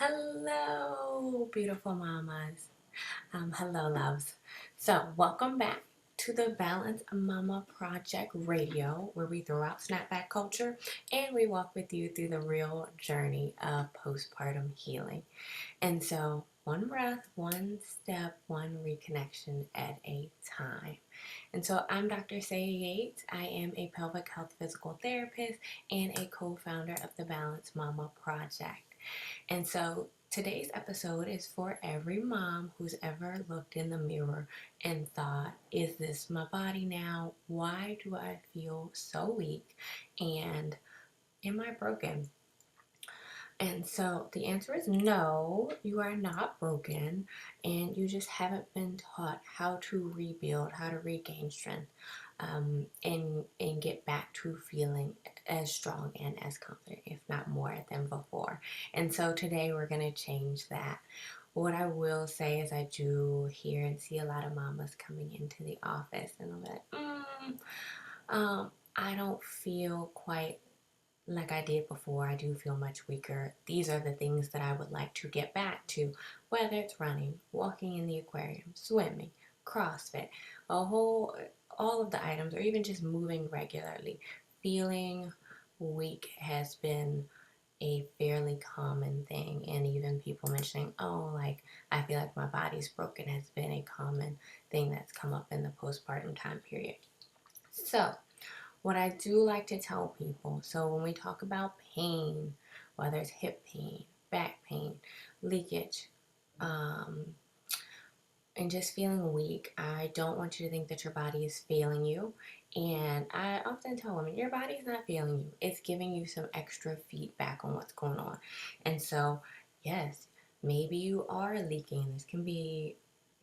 Hello, beautiful mamas. Hello, loves. So, welcome back to the Balance Mama Project Radio, where we throw out snapback culture and we walk with you through the real journey of postpartum healing. And so, one breath, one step, one reconnection at a time. And so, I'm Dr. Saiah Yates. I am a pelvic health physical therapist and a co founder of the Balance Mama Project. And so today's episode is for every mom who's ever looked in the mirror and thought, is this my body now? Why do I feel so weak? And am I broken? And so the answer is no, you are not broken, and you just haven't been taught how to rebuild, how to regain strength, and get back to feeling as strong and as confident, if not more, than before. And so today we're going to change that. What I will say is I do hear and see a lot of mamas coming into the office, and I'm like, I don't feel quite like I did before. I do feel much weaker. These are the things that I would like to get back to, whether it's running, walking in the aquarium, swimming, CrossFit, all of the items, or even just moving regularly. Feeling weak has been a fairly common thing, and even people mentioning, oh, like I feel like my body's broken has been a common thing that's come up in the postpartum time period. So, what I do like to tell people, so when we talk about pain, whether it's hip pain, back pain, leakage, um, and just feeling weak, I don't want you to think that your body is failing you. And I often tell women, your body's not failing you. It's giving you some extra feedback on what's going on. And so, yes, maybe you are leaking. This can be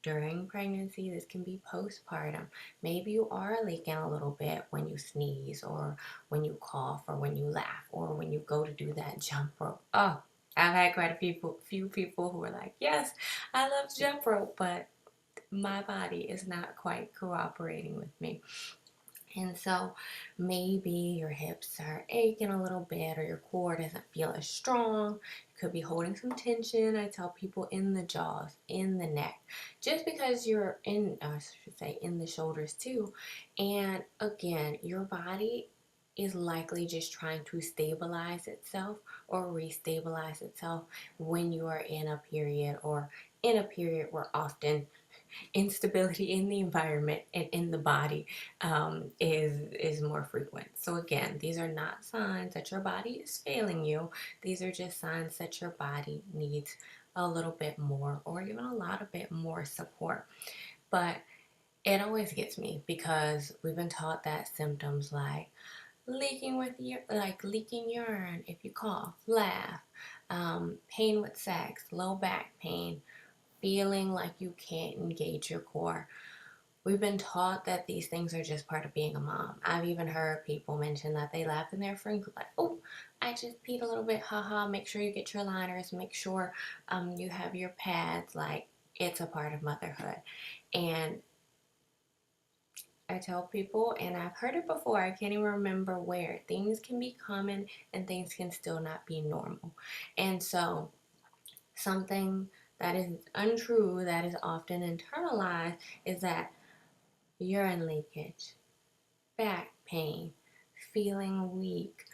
during pregnancy, this can be postpartum. Maybe you are leaking a little bit when you sneeze, or when you cough, or when you laugh, or when you go to do that jump rope. Oh, I've had quite few people who are like, yes, I love jump rope, but my body is not quite cooperating with me. And so maybe your hips are aching a little bit, or your core doesn't feel as strong. You could be holding some tension. I tell people in the jaws, in the neck, just because you're in, I should say, in the shoulders too. And again, your body is likely just trying to stabilize itself or restabilize itself when you are in a period, or in a period where often instability in the environment and in the body is more frequent. So again, these are not signs that your body is failing you. These are just signs that your body needs a little bit more, or even a lot of bit more support. But it always gets me because we've been taught that symptoms like leaking urine if you cough, laugh, pain with sex, low back pain, feeling like you can't engage your core. We've been taught that these things are just part of being a mom. I've even heard people mention that they laugh in their friend group, like, oh, I just peed a little bit, haha, make sure you get your liners, make sure you have your pads, like it's a part of motherhood. And I tell people, and I've heard it before, I can't even remember where, things can be common and things can still not be normal. And so something that is untrue, that is often internalized, is that urine leakage, back pain, feeling weak,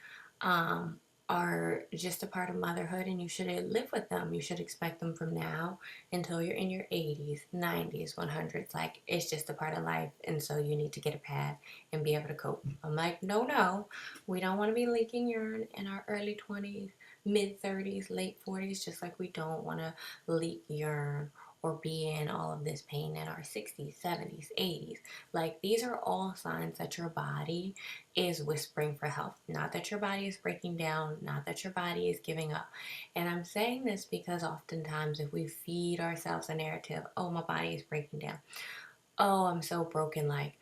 um, are just a part of motherhood, and you should live with them. You should expect them from now until you're in your 80s, 90s, 100s. Like, it's just a part of life, and so you need to get a pad and be able to cope. I'm like, no, we don't want to be leaking urine in our early 20s, mid 30s, late 40s, just like we don't want to leak urine or be in all of this pain in our 60s, 70s, 80s. Like, these are all signs that your body is whispering for help. Not that your body is breaking down, not that your body is giving up. And I'm saying this because oftentimes if we feed ourselves a narrative, oh, my body is breaking down, oh, I'm so broken, like,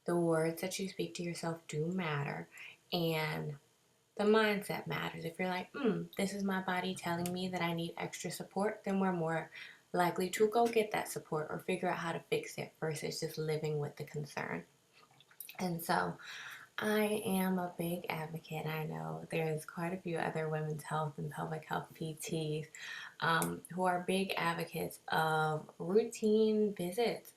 the words that you speak to yourself do matter, and the mindset matters. If you're like, this is my body telling me that I need extra support, then we're more likely to go get that support or figure out how to fix it versus just living with the concern. And so I am a big advocate. I know there's quite a few other women's health and pelvic health PTs who are big advocates of routine visits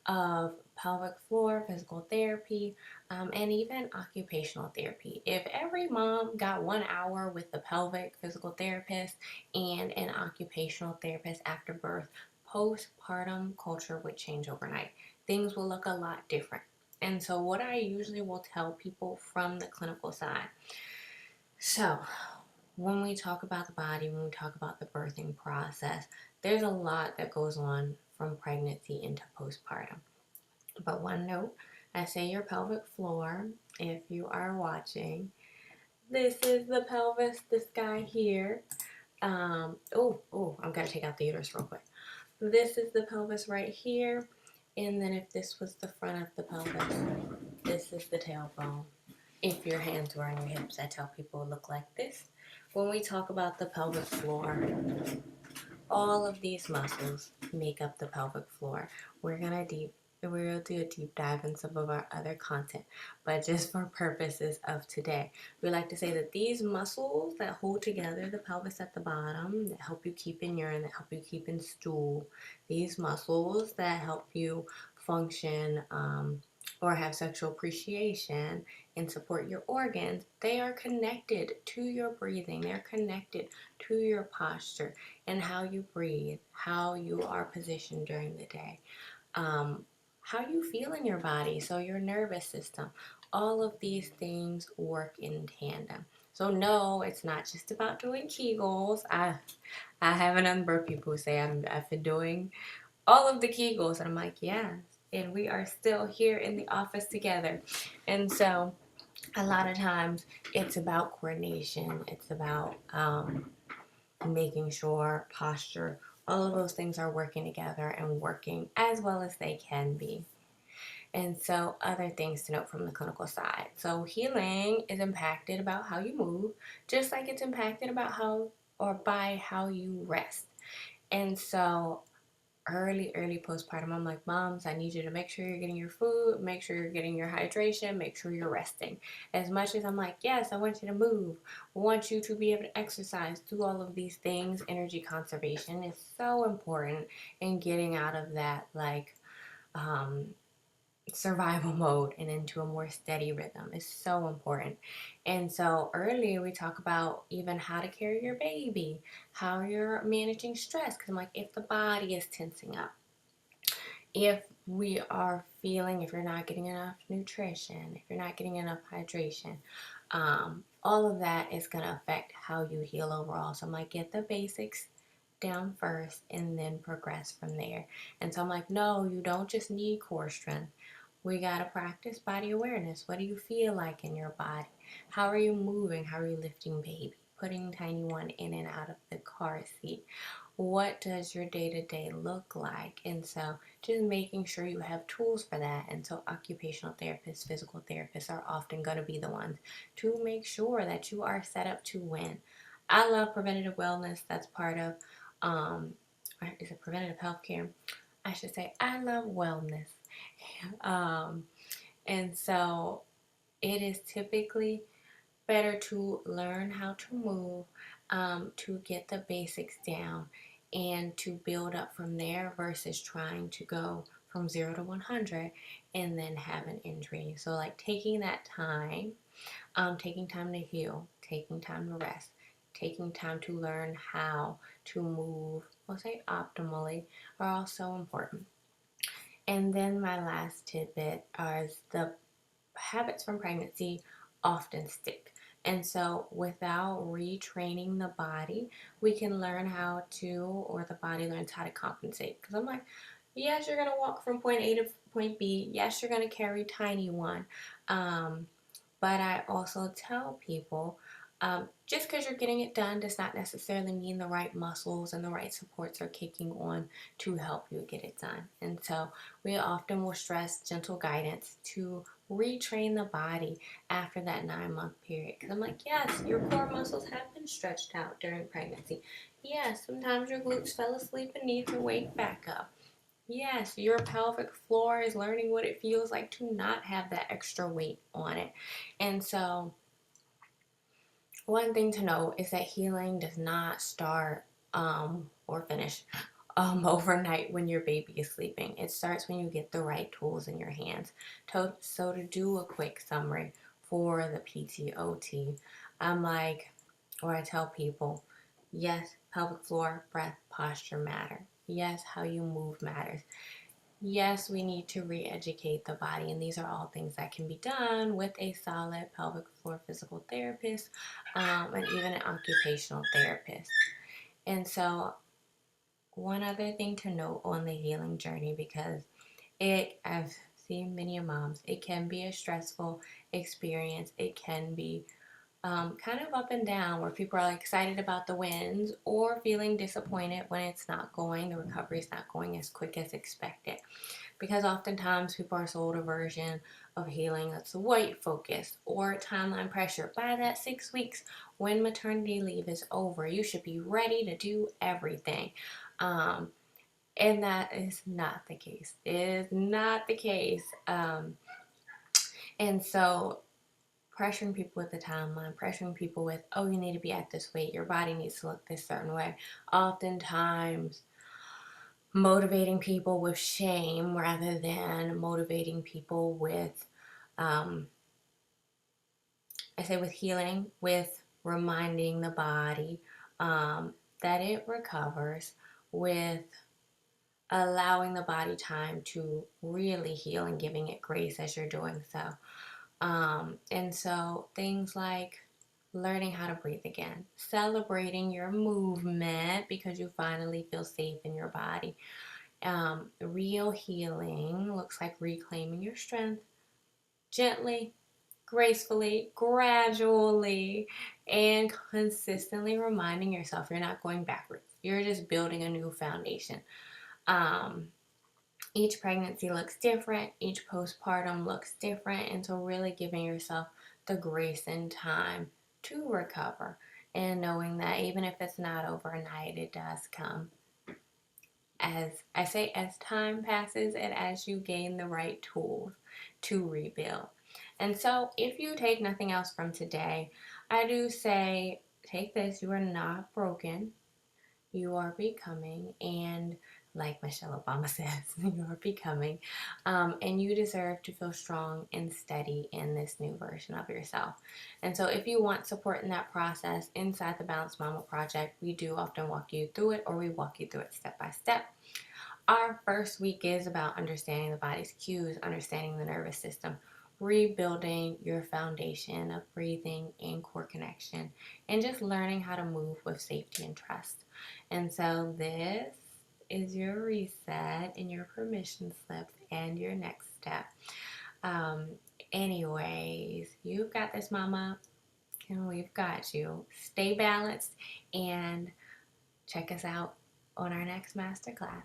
of pelvic floor, physical therapy, and even occupational therapy. If every mom got 1 hour with the pelvic physical therapist and an occupational therapist after birth, postpartum culture would change overnight. Things will look a lot different. And so, what I usually will tell people from the clinical side, so when we talk about the body, when we talk about the birthing process, there's a lot that goes on from pregnancy into postpartum. But one note, I say your pelvic floor, if you are watching, this is the pelvis, this guy here. I'm gonna take out the uterus real quick. This is the pelvis right here. And then if this was the front of the pelvis, this is the tailbone. If your hands were on your hips, I tell people it look like this. When we talk about the pelvic floor, all of these muscles make up the pelvic floor. We'll do a deep dive in some of our other content, but just for purposes of today, we like to say that these muscles that hold together the pelvis at the bottom, that help you keep in urine, that help you keep in stool, these muscles that help you function or have sexual appreciation and support your organs, they are connected to your breathing. They're connected to your posture and how you breathe, how you are positioned during the day, how you feel in your body, so your nervous system. All of these things work in tandem. So no, it's not just about doing Kegels. I have an number of people who say I've been doing all of the Kegels, and I'm like, yes. And we are still here in the office together. And so a lot of times it's about coordination. It's about making sure posture, all of those things are working together and working as well as they can be. And so other things to note from the clinical side. So healing is impacted about how you move, just like it's impacted about how or by how you rest. And so early postpartum, I'm like, moms, I need you to make sure you're getting your food, make sure you're getting your hydration, make sure you're resting. As much as I'm like, yes, I want you to move, I want you to be able to exercise, do all of these things. Energy conservation is so important in getting out of that um, survival mode and into a more steady rhythm is so important. And so earlier we talk about even how to carry your baby, how you're managing stress, because I'm like, if the body is tensing up, if we are feeling, if you're not getting enough nutrition, if you're not getting enough hydration, all of that is going to affect how you heal overall. So I'm like, get the basics down first and then progress from there. And so I'm like, no, you don't just need core strength. We got to practice body awareness. What do you feel like in your body? How are you moving? How are you lifting baby? Putting tiny one in and out of the car seat. What does your day-to-day look like? And so just making sure you have tools for that. And so occupational therapists, physical therapists are often going to be the ones to make sure that you are set up to win. I love preventative wellness. That's part of, is it preventative healthcare? I should say I love wellness. Um, and so it is typically better to learn how to move, to get the basics down, and to build up from there versus trying to go from 0 to 100 and then have an injury. So, like taking that time, taking time to heal, taking time to rest, taking time to learn how to move, we'll say optimally, are all so important. And then my last tidbit is the habits from pregnancy often stick. And so without retraining the body, we can learn how to, or the body learns how to compensate. Because I'm like, yes, you're going to walk from point A to point B. Yes, you're going to carry tiny one. But I also tell people, just because you're getting it done does not necessarily mean the right muscles and the right supports are kicking on to help you get it done. And so we often will stress gentle guidance to retrain the body after that 9-month period. Because I'm like, yes, your core muscles have been stretched out during pregnancy. Yes, sometimes your glutes fell asleep and need to wake back up. Yes, your pelvic floor is learning what it feels like to not have that extra weight on it. And so, one thing to note is that healing does not start or finish overnight when your baby is sleeping. It starts when you get the right tools in your hands. So, to do a quick summary for the PTOT, I'm like, or I tell people, yes, pelvic floor, breath, posture matter. Yes, how you move matters. Yes, we need to re-educate the body, and these are all things that can be done with a solid pelvic floor physical therapist, and even an occupational therapist. And so, one other thing to note on the healing journey, because I've seen many moms, it can be a stressful experience. It can be kind of up and down, where people are excited about the wins or feeling disappointed when the recovery is not going as quick as expected. Because oftentimes people are sold a version of healing that's weight focused or timeline pressure. By that 6 weeks, when maternity leave is over, you should be ready to do everything. Um, and that is not the case. It is not the case. And so pressuring people with the timeline, pressuring people with, oh, you need to be at this weight, your body needs to look this certain way. Oftentimes, motivating people with shame rather than motivating people with, um, I say, with healing, with reminding the body that it recovers, with allowing the body time to really heal and giving it grace as you're doing so. And so things like learning how to breathe again, celebrating your movement because you finally feel safe in your body. Real healing looks like reclaiming your strength gently, gracefully, gradually, and consistently reminding yourself you're not going backwards. You're just building a new foundation. Um, each pregnancy looks different, each postpartum looks different, and so really giving yourself the grace and time to recover, and knowing that even if it's not overnight, it does come. As I say, as time passes and as you gain the right tools to rebuild. And so, if you take nothing else from today, I do say take this: you are not broken, you are becoming, and like Michelle Obama says, you are becoming, and you deserve to feel strong and steady in this new version of yourself. And so, if you want support in that process inside the Balanced Mama Project, we do often walk you through it, or we walk you through it step by step. Our first week is about understanding the body's cues, understanding the nervous system, rebuilding your foundation of breathing and core connection, and just learning how to move with safety and trust. And so this is your reset and your permission slip and your next step. Um, Anyways, you've got this, mama, and we've got you. Stay balanced and check us out on our next masterclass.